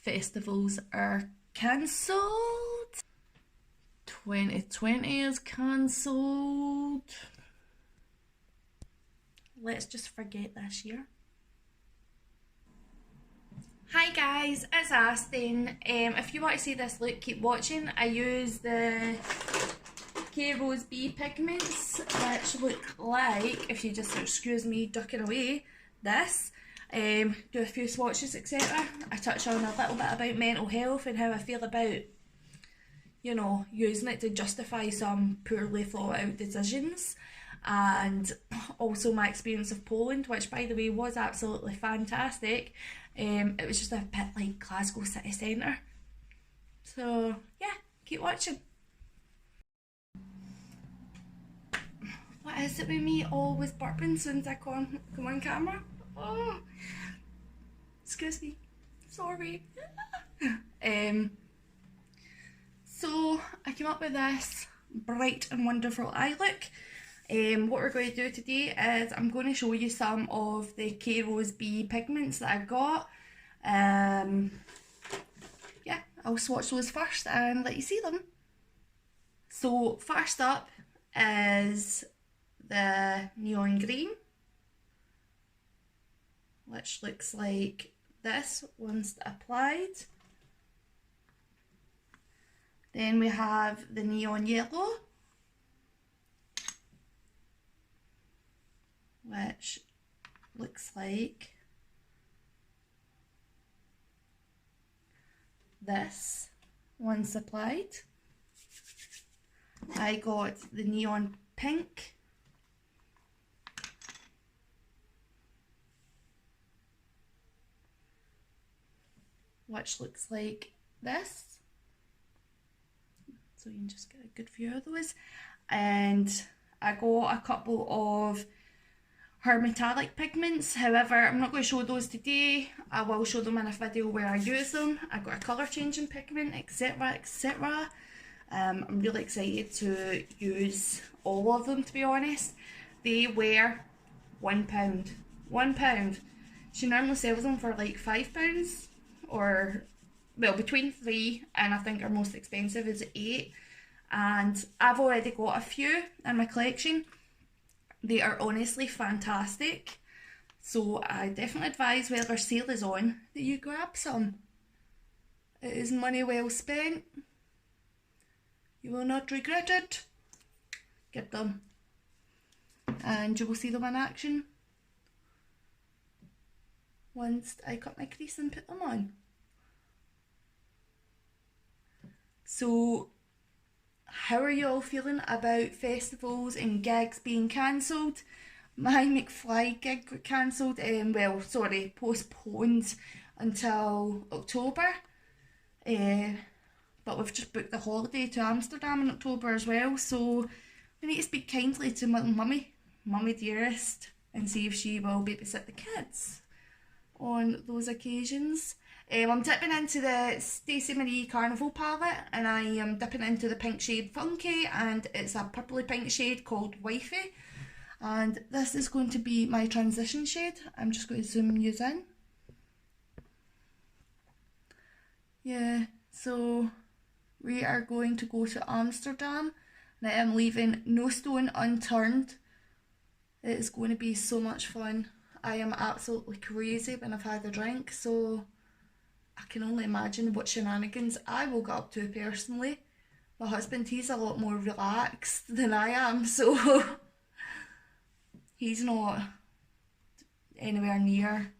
festivals are cancelled. 2020 is cancelled. Let's just forget this year. Hi guys, it's Astyn. If you want to see this look, keep watching. I use the K Rose B pigments, which look like, if you just excuse me ducking away, this. Do a few swatches, etc. I touch on a little bit about mental health and how I feel about, you know, using it to justify some poorly thought out decisions, and also my experience of Poland, which by the way was absolutely fantastic. It was just a bit like Glasgow city centre. So yeah, keep watching. What is it with me always burping since I come on camera? Oh, excuse me, sorry. So I came up with this bright and wonderful eye look. What we're going to do today is I'm going to show you some of the K Rose B pigments that I got. Yeah, I'll swatch those first and let you see them. So first up is the neon green, which looks like this once applied. Then we have the neon yellow, which looks like this once applied. I got the neon pink, which looks like this. So you can just get a good view of those. And I got a couple of her metallic pigments, however I'm not going to show those today. I will show them in a video where I use them. I got a colour changing pigment, etc, etc. I'm really excited to use all of them, to be honest. They were £1. £1. She normally sells them for like £5, or well, between 3 and I think our most expensive is 8. And I've already got a few in my collection. They are honestly fantastic, so I definitely advise, while their sale is on, that you grab some. It is money well spent. You will not regret it. Get them, and you will see them in action once I cut my crease and put them on. So how are you all feeling about festivals and gigs being cancelled? My McFly gig got cancelled, well, sorry, postponed until October. But we've just booked the holiday to Amsterdam in October as well, so we need to speak kindly to my mummy dearest, and see if she will babysit the kids on those occasions. I'm dipping into the Stacey Marie Carnival palette, and I am dipping into the pink shade Funky, and it's a purpley pink shade called Wifey. And this is going to be my transition shade. I'm just going to zoom you in. Yeah, so we are going to go to Amsterdam, and I am leaving no stone unturned. It is going to be so much fun. I am absolutely crazy when I've had a drink, so I can only imagine what shenanigans I will get up to personally. My husband, he's a lot more relaxed than I am, so he's not anywhere near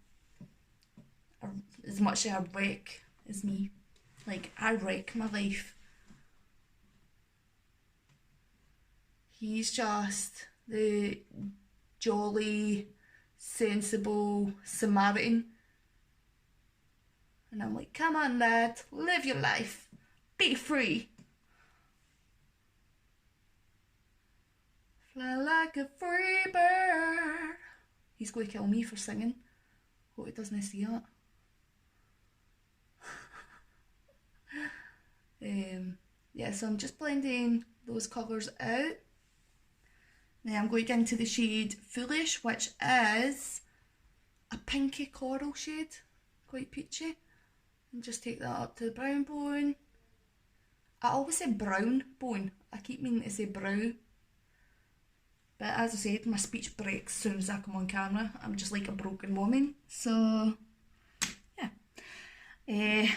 as much of a wreck as me. Like, I wreck my life. He's just the jolly, sensible Samaritan. And I'm like, come on lad, live your life, be free. Fly like a free bird. He's going to kill me for singing. Hope he doesn't see that. Yeah, so I'm just blending those colours out. Now I'm going into the shade Foolish, which is a pinky coral shade, quite peachy. And just take that up to the brown bone. I always say brown bone. I keep meaning to say brow. But as I said, my speech breaks as soon as I come on camera. I'm just like a broken woman. So, yeah.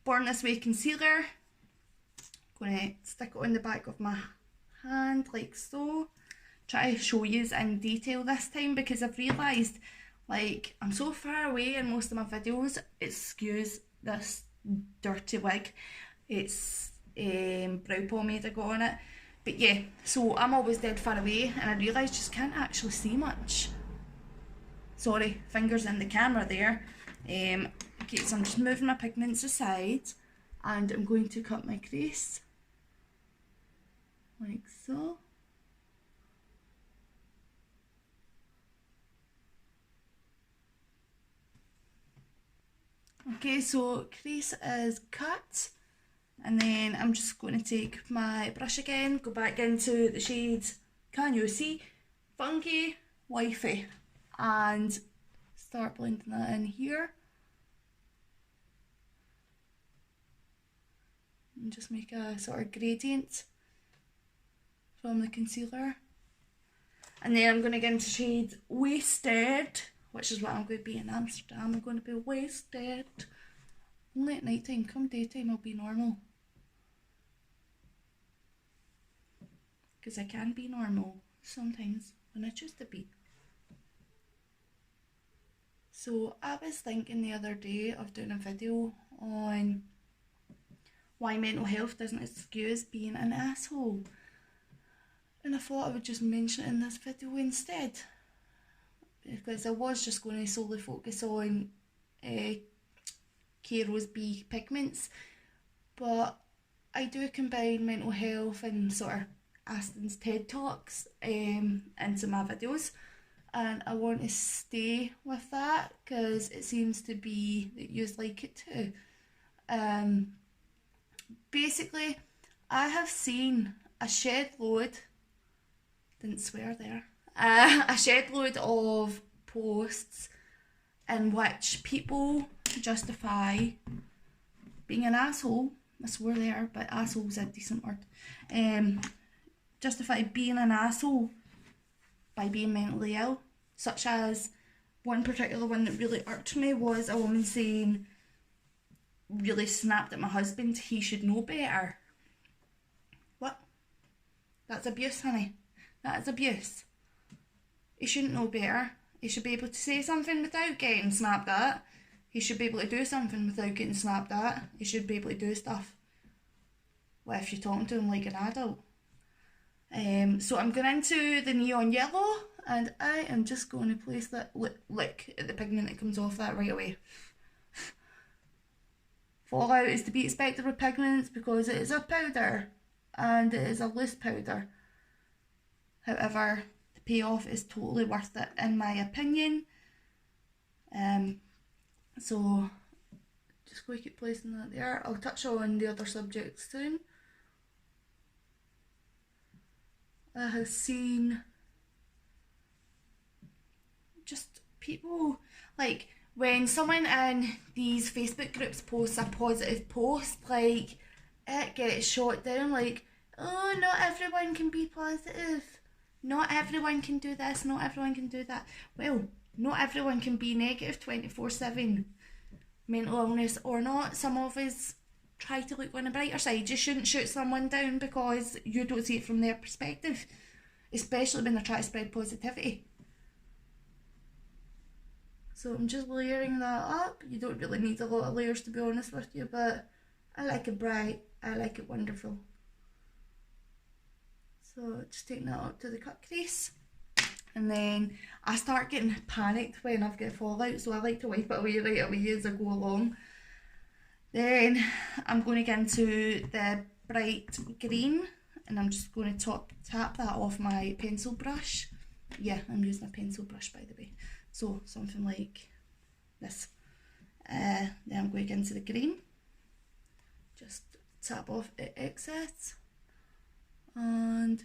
Born This Way concealer. Going to stick it on the back of my hand like so. Try to show you in detail this time because I've realised like I'm so far away in most of my videos. Excuse this dirty wig. It's brow pomade I got on it. But yeah, so I'm always dead far away and I realise just can't actually see much. Sorry, fingers in the camera there. Okay, so I'm just moving my pigments aside and I'm going to cut my crease. Like so. Okay, so crease is cut. And then I'm just going to take my brush again, go back into the shade, can you see? Funky Wifey. And start blending that in here. And just make a sort of gradient from the concealer. And then I'm going to get into shade Wasted, which is what I'm going to be in Amsterdam. I'm going to be wasted. Only at night time, come daytime I'll be normal. Because I can be normal sometimes when I choose to be. So I was thinking the other day of doing a video on why mental health doesn't excuse being an asshole. And I thought I would just mention it in this video instead. Because I was just going to solely focus on K Rose B pigments. But I do combine mental health and sort of Astyn's TED Talks into my videos, and I want to stay with that because it seems to be that you like it too. Basically, I have seen a shed load, didn't swear there, a shed load of posts in which people justify being an asshole. I swore there, but asshole's a decent word. Justify being an asshole by being mentally ill, such as one particular one that really irked me was a woman saying, really snapped at my husband, he should know better. What? That's abuse, honey. That is abuse. He shouldn't know better. He should be able to say something without getting snapped at. He should be able to do something without getting snapped at. He should be able to do stuff. What if you're talking to him like an adult? So I'm going into the neon yellow and I am just going to place that, look at the pigment that comes off that right away. Fallout is to be expected with pigments because it is a powder and it is a loose powder. However, the payoff is totally worth it in my opinion. So just going to keep placing that there. I'll touch on the other subjects soon. I have seen just people, like when someone in these Facebook groups posts a positive post, like it gets shot down like, oh, not everyone can be positive. Not everyone can do this, not everyone can do that. Well, not everyone can be negative 24/7. Mental illness or not, some of us try to look on the brighter side. You shouldn't shoot someone down because you don't see it from their perspective, especially when they're trying to spread positivity. So I'm just layering that up. You don't really need a lot of layers to be honest with you, but I like it bright, I like it wonderful. So just taking that up to the cut crease. And then I start getting panicked when I've got fallout, so I like to wipe it away right away as I go along. Then I'm going to get into the bright green and I'm just going to tap that off my pencil brush. Yeah, I'm using a pencil brush by the way. So something like this. Then I'm going to get into the green. Just tap off the excess and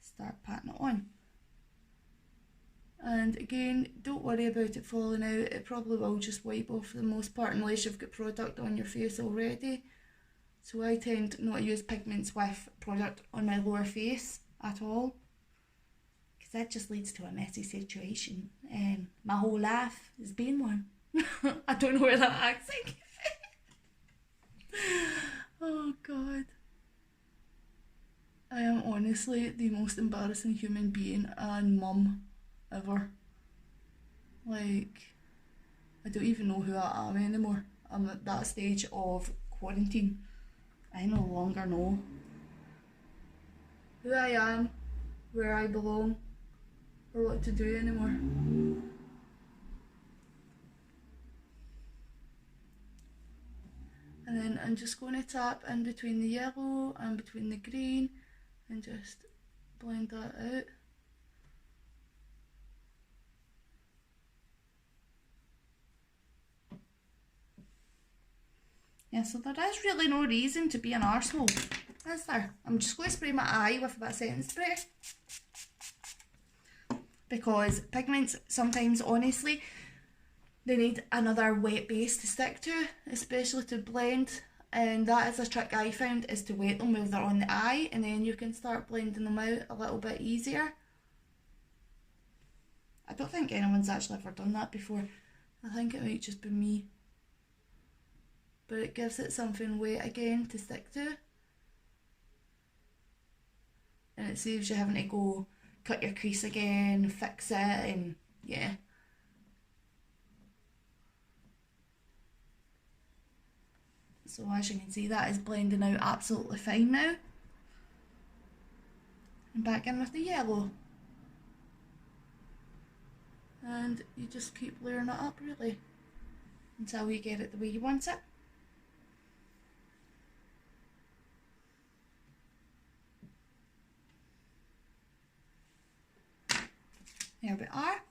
start patting it on. And again, don't worry about it falling out, it probably will just wipe off for the most part unless you've got product on your face already. So I tend not to use pigments with product on my lower face at all, because that just leads to a messy situation. My whole life has been one. I don't know where that accent came from. Oh god. I am honestly the most embarrassing human being and mum ever. Like, I don't even know who I am anymore. I'm at that stage of quarantine. I no longer know who I am, where I belong, or what to do anymore. And then I'm just going to tap in between the yellow and between the green and just blend that out. Yeah, so there is really no reason to be an arsehole, is there? I'm just going to spray my eye with a bit of setting spray. Because pigments sometimes, honestly, they need another wet base to stick to, especially to blend. And that is a trick I found, is to wet them while they're on the eye, and then you can start blending them out a little bit easier. I don't think anyone's actually ever done that before. I think it might just be me. But it gives it something wet again to stick to. And it saves you having to go cut your crease again, fix it, and yeah. So as you can see, that is blending out absolutely fine now. And back in with the yellow. And you just keep layering it up really until you get it the way you want it. There we are.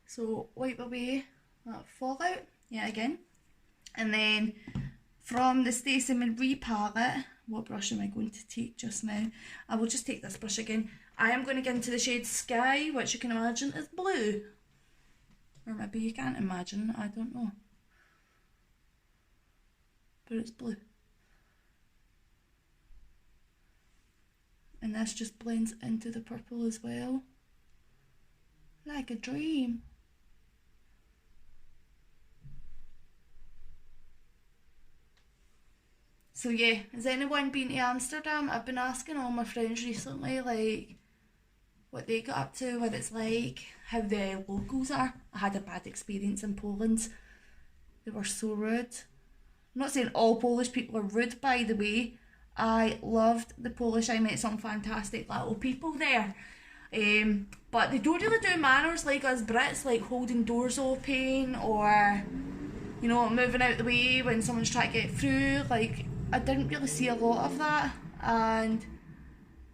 So wipe away that fallout yet again. And then from the Stacey Marie palette, what brush am I going to take just now? I will just take this brush again. I am going to get into the shade Sky, which you can imagine is blue. Or maybe you can't imagine, I don't know. But it's blue. And this just blends into the purple as well. Like a dream. So yeah, has anyone been to Amsterdam? I've been asking all my friends recently, like, what they got up to, what it's like, how the locals are. I had a bad experience in Poland. They were so rude. I'm not saying all Polish people are rude, by the way. I loved the Polish. I met some fantastic little people there. But they don't really do manners like us Brits, like holding doors open or, you know, moving out the way when someone's trying to get through. Like, I didn't really see a lot of that. And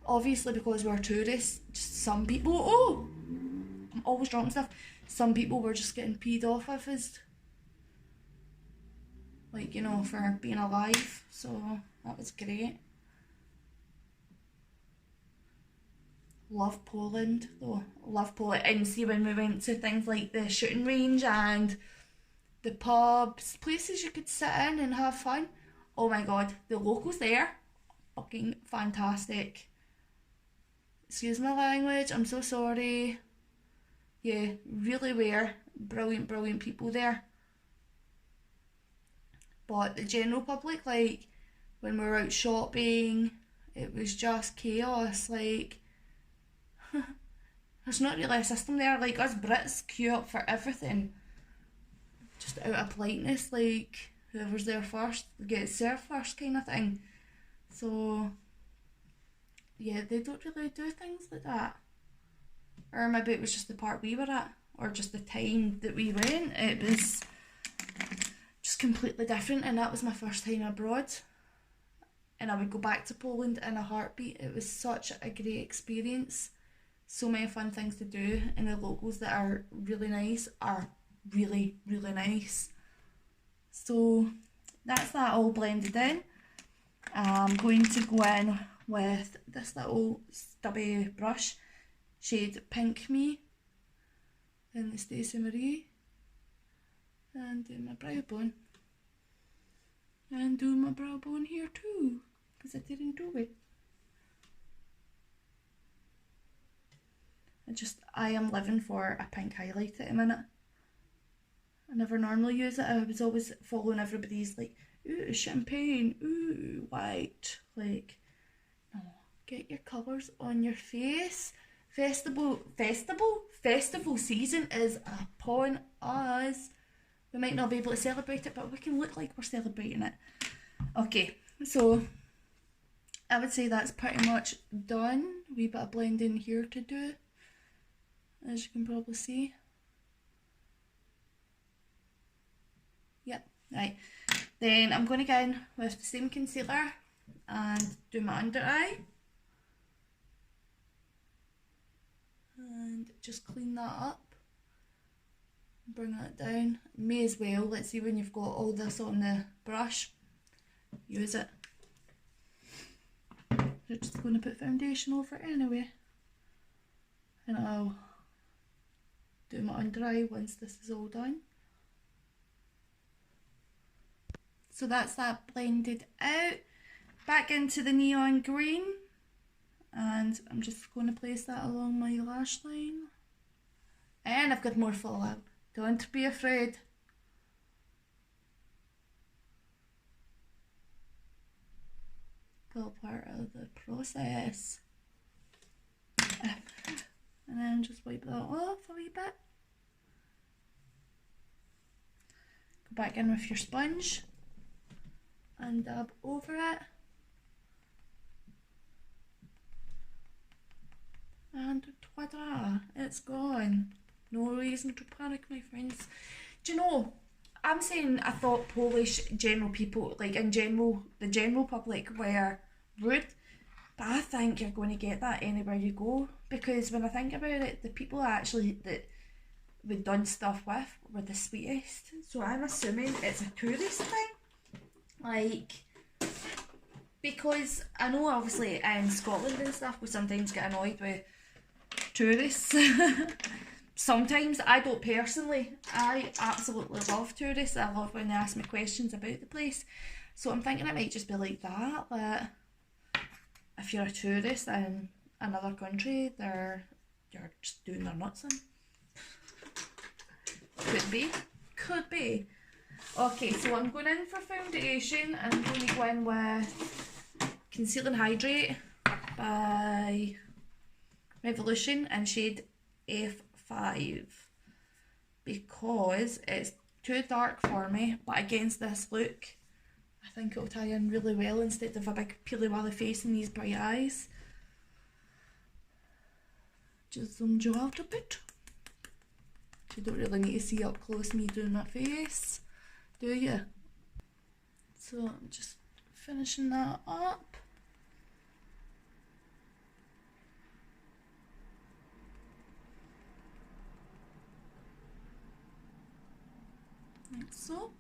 obviously because we're tourists, just some people, oh, I'm always dropping stuff. Some people were just getting peed off of us, like, you know, for being alive. So that was great. Love Poland though, love Poland. And see, when we went to things like the shooting range and the pubs, places you could sit in and have fun, oh my god, the locals there, fucking fantastic. Excuse my language, I'm so sorry. Yeah, really were brilliant, brilliant people there. But the general public, like, when we were out shopping, it was just chaos. Like, there's not really a system there. Like, us Brits queue up for everything just out of politeness, like whoever's there first gets served first kind of thing. So yeah, they don't really do things like that. Or maybe it was just the part we were at, or just the time that we went. It was just completely different, and that was my first time abroad. And I would go back to Poland in a heartbeat. It was such a great experience. So many fun things to do, and the locals that are really nice are really, really nice. So that's that all blended in. I'm going to go in with this little stubby brush, shade Pink Me. in the Stacey Marie, and do my brow bone, and do my brow bone here too, because I didn't do it. I am living for a pink highlight at the minute. I never normally use it. I was always following everybody's like, ooh, champagne, ooh, white. Like, no, get your colours on your face. Festival season is upon us. We might not be able to celebrate it, but we can look like we're celebrating it. Okay, so I would say that's pretty much done. A wee bit of blending here to do, as you can probably see. Yep, right. Then I'm going to go in with the same concealer and do my under eye. And just clean that up. Bring that down. May as well, let's see, when you've got all this on the brush, use it. You're just going to put foundation over it anyway. And I'll do my under eye once this is all done. So that's that blended out. Back into the neon green. And I'm just going to place that along my lash line. And I've got more fallout. Don't be afraid. It's all part of the process. And then just wipe that off a wee bit. Go back in with your sponge and dab over it. And ta-da, it's gone. No reason to panic, my friends. Do you know, I'm saying I thought Polish general people, like in general, the general public were rude, but I think you're going to get that anywhere you go, because when I think about it, the people actually that we've done stuff with were the sweetest. So I'm assuming it's a tourist thing. Like, because I know obviously in Scotland and stuff we sometimes get annoyed with tourists. Sometimes, I don't personally. I absolutely love tourists. I love when they ask me questions about the place. So I'm thinking it might just be like that if you're a tourist in another country, you're just doing their nuts in. Could be. Okay, so I'm going in for foundation, and I'm going to go in with Conceal and Hydrate by Revolution in shade F5, because it's too dark for me, but against this look I think it'll tie in really well instead of a big peely wally face and these bright eyes. Just zoomed you out a bit. You don't really need to see up close me doing my face, do you? So I'm just finishing that up. Like so.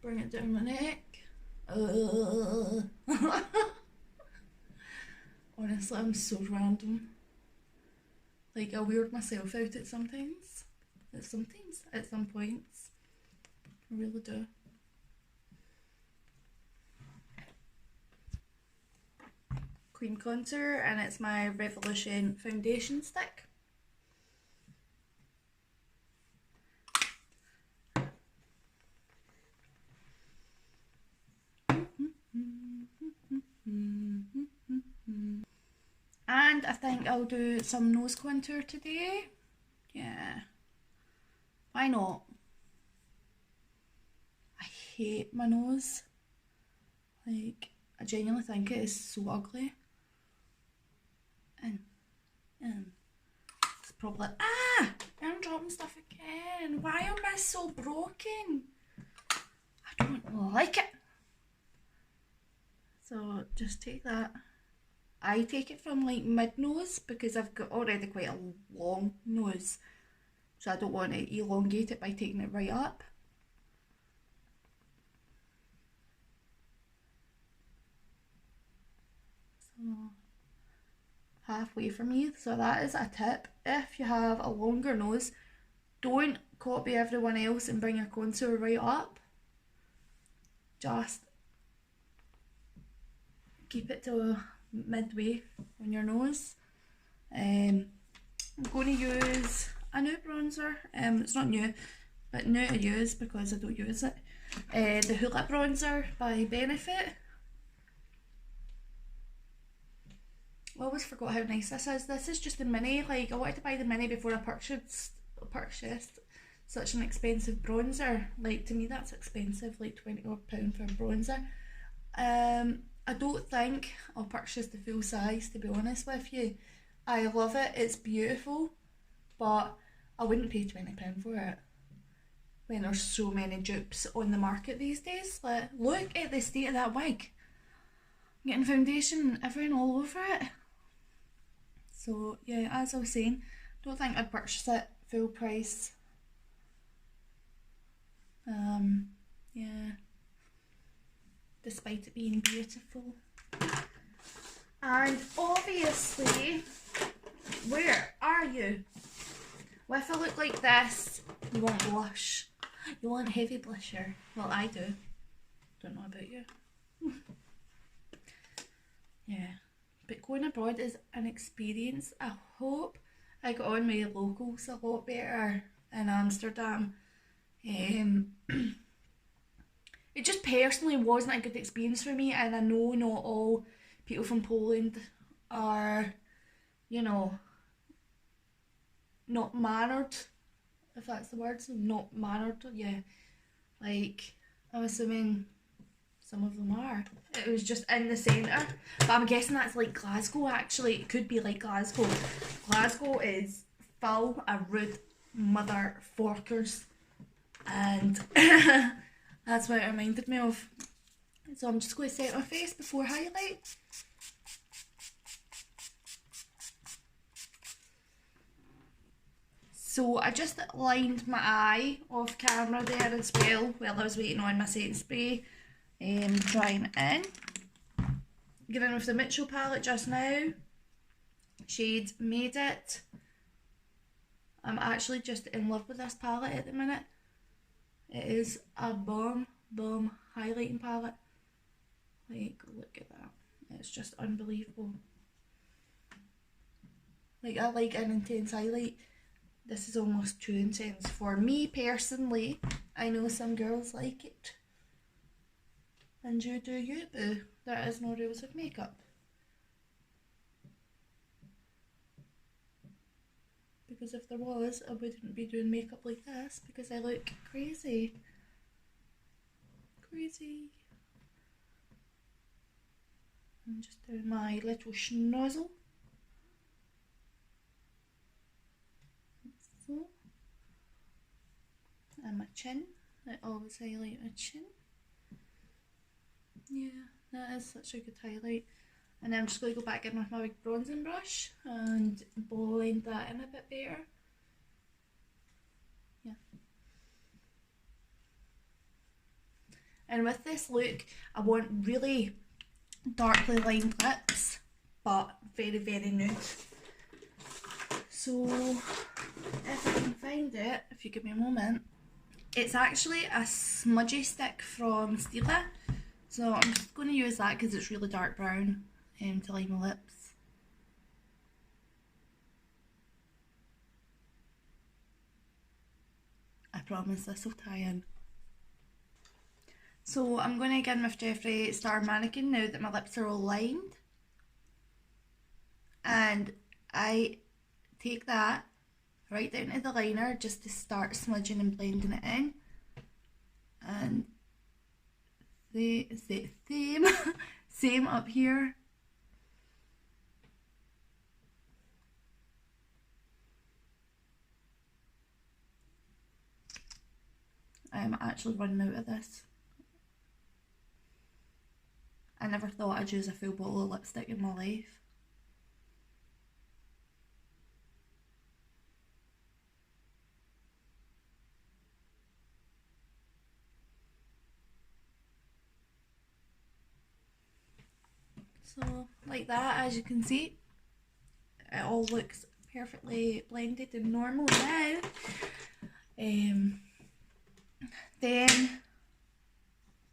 Bring it down my neck. Honestly, I'm so random. Like, I weird myself out at some points. I really do. Cream contour, and it's my Revolution foundation stick. And I think I'll do some nose contour today. Yeah. Why not? I hate my nose. Like, I genuinely think it is so ugly. And it's probably, I'm dropping stuff again. Why am I so broken? I don't like it. So just take that. I take it from like mid nose because I've got already quite a long nose, so I don't want to elongate it by taking it right up. So halfway for me. So that is a tip. If you have a longer nose, don't copy everyone else and bring your contour right up. Just keep it to midway on your nose. I'm going to use a new bronzer. It's not new, but new to use because I don't use it. The Hula bronzer by Benefit. I always forgot how nice this is. This is just a mini. Like, I wanted to buy the mini before I purchased such an expensive bronzer. Like, to me that's expensive, like £20 for a bronzer. I don't think I'll purchase the full size, to be honest with you. I love it, it's beautiful, but I wouldn't pay £20 for it when there's so many dupes on the market these days. Like, look at the state of that wig. I'm getting foundation and everything all over it. So yeah, as I was saying, don't think I'd purchase it full price. Yeah, despite it being beautiful. And obviously, where are you? Well, if I look like this, you want blush. You want heavy blusher. Well, I do. Don't know about you. Yeah, but going abroad is an experience. I hope I got on my locals a lot better in Amsterdam. It just personally wasn't a good experience for me, and I know not all people from Poland are, you know, not mannered, if that's the word. So not mannered, yeah. Like, I'm assuming some of them are. It was just in the centre, but I'm guessing that's like Glasgow. Actually, it could be like Glasgow. Glasgow is full of rude mother forkers, and that's what it reminded me of. So I'm just going to set my face before highlight. So I just lined my eye off camera there as well while I was waiting on my setting spray drying in. Getting in with the Mitchell palette just now. Shade Made It. I'm actually just in love with this palette at the minute. It is a bomb highlighting palette. Like, look at that. It's just unbelievable. Like, I like an intense highlight. This is almost too intense for me personally. I know some girls like it. And you do you, boo. There is no rules of makeup. Because if there was, I wouldn't be doing makeup like this because I look crazy. Crazy. I'm just doing my little schnozzle. So. And my chin. I always highlight my chin. Yeah, that is such a good highlight. And then I'm just going to go back in with my big bronzing brush and blend that in a bit better. Yeah. And with this look, I want really darkly lined lips, but very, very nude. So, if I can find it, if you give me a moment, it's actually a smudgy stick from Stila. So I'm just going to use that because it's really dark brown to line my lips. I promise this will tie in. So I'm going to again with Jeffree Star Mannequin now that my lips are all lined. And I take that right down to the liner just to start smudging and blending it in. And the same up here. I'm actually running out of this. I never thought I'd use a full bottle of lipstick in my life. So, like that, as you can see. it all looks perfectly blended and normal now. Then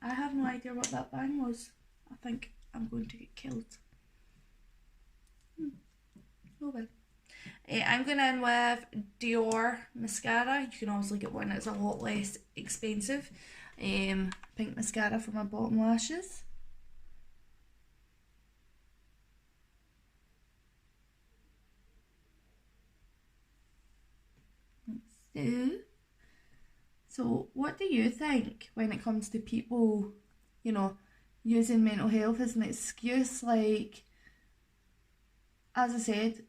I have no idea what that bang was. I think I'm going to get killed. Oh well. I'm going in with Dior mascara. You can obviously get one that's a lot less expensive. Pink mascara for my bottom lashes. So what do you think when it comes to people, you know, using mental health as an excuse? Like, as I said,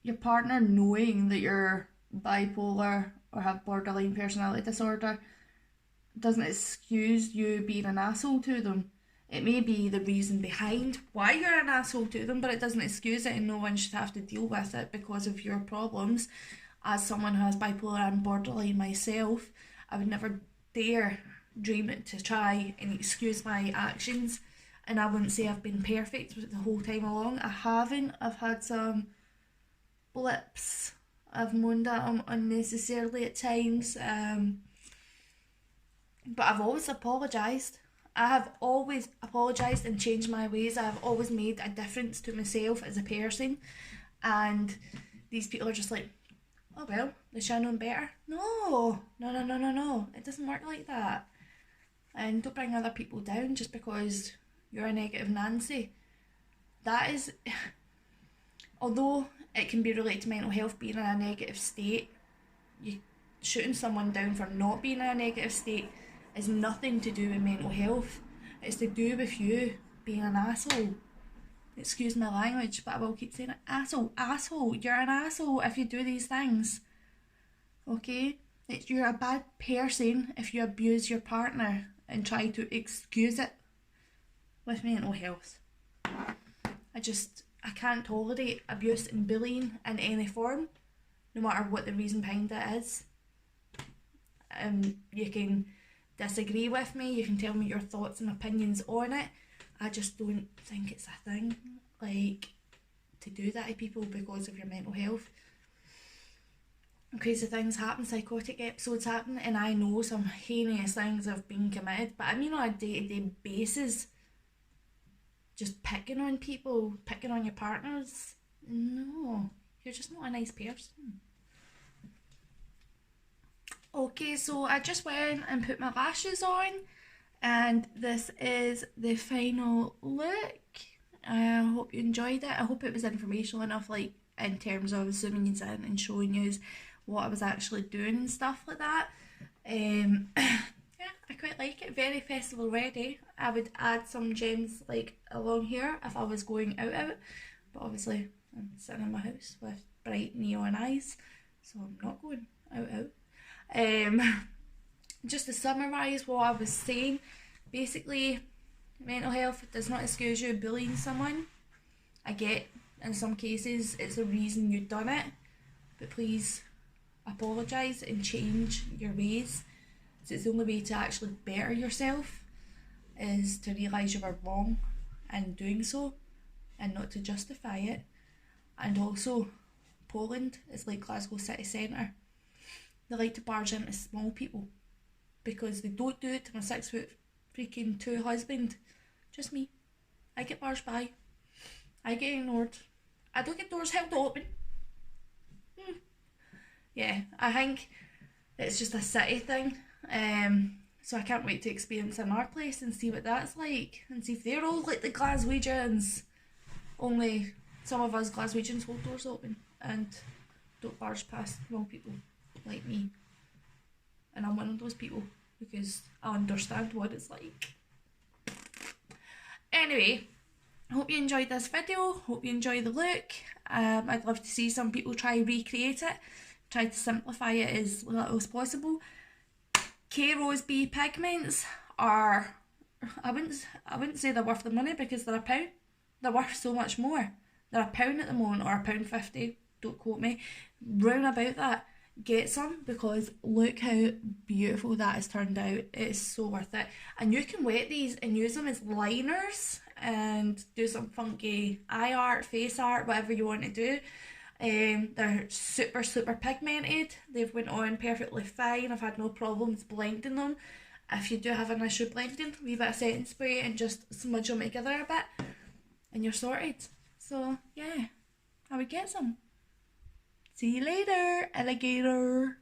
your partner knowing that you're bipolar or have borderline personality disorder doesn't excuse you being an asshole to them. It may be the reason behind why you're an asshole to them, but it doesn't excuse it, and no one should have to deal with it because of your problems. As someone who has bipolar and borderline myself, I would never dare dream it to try and excuse my actions. And I wouldn't say I've been perfect the whole time along. I haven't. I've had some blips. I've moaned at them unnecessarily at times. But I've always apologised. I have always apologised and changed my ways. I have always made a difference to myself as a person. And these people are just like, oh well, they should have known better. No. It doesn't work like that. And don't bring other people down just because you're a negative Nancy. That is, although it can be related to mental health being in a negative state, you shooting someone down for not being in a negative state is nothing to do with mental health. It's to do with you being an asshole. Excuse my language, but I will keep saying it. Asshole, you're an asshole if you do these things. Okay? You're a bad person if you abuse your partner and try to excuse it with mental health. I can't tolerate abuse and bullying in any form, no matter what the reason behind it is. You can disagree with me, you can tell me your thoughts and opinions on it. I just don't think it's a thing, like, to do that to people because of your mental health. Crazy things happen, psychotic episodes happen, and I know some heinous things have been committed, but I mean on a day-to-day basis, just picking on people, picking on your partners, no, you're just not a nice person. Okay, so I just went and put my lashes on, and this is the final look. I hope you enjoyed it. I hope it was informational enough, like in terms of zooming in and showing you what I was actually doing and stuff like that. Yeah, I quite like it. Very festival ready. I would add some gems like along here if I was going out, but obviously I'm sitting in my house with bright neon eyes, so I'm not going out. Just to summarise what I was saying, basically mental health does not excuse you bullying someone. I get in some cases it's the reason you've done it, but please apologise and change your ways. It's the only way to actually better yourself is to realise you were wrong in doing so and not to justify it. And also, Poland is like Glasgow city centre. They like to barge into small people because they don't do it to my 6'2" freaking husband. Just me. I get barged by. I get ignored. I don't get doors held open. Yeah, I think it's just a city thing. So I can't wait to experience in our place and see what that's like and see if they're all like the Glaswegians. Only some of us Glaswegians hold doors open and don't barge past small people like me. And I'm one of those people because I understand what it's like. Anyway, I hope you enjoyed this video. Hope you enjoy the look. I'd love to see some people try recreate it. Try to simplify it as little as possible. K Rose B pigments are, I wouldn't say they're worth the money because they're £1. They're worth so much more. They're £1 at the moment, or £1.50. Don't quote me. Round about that. Get some because look how beautiful that has turned out. It is so worth it. And you can wet these and use them as liners and do some funky eye art, face art, whatever you want to do. They're super pigmented. They've went on perfectly fine. I've had no problems blending them. If you do have an issue blending, a wee bit of setting spray and just smudge them together a bit and you're sorted. So yeah, I would get some. See you later, alligator.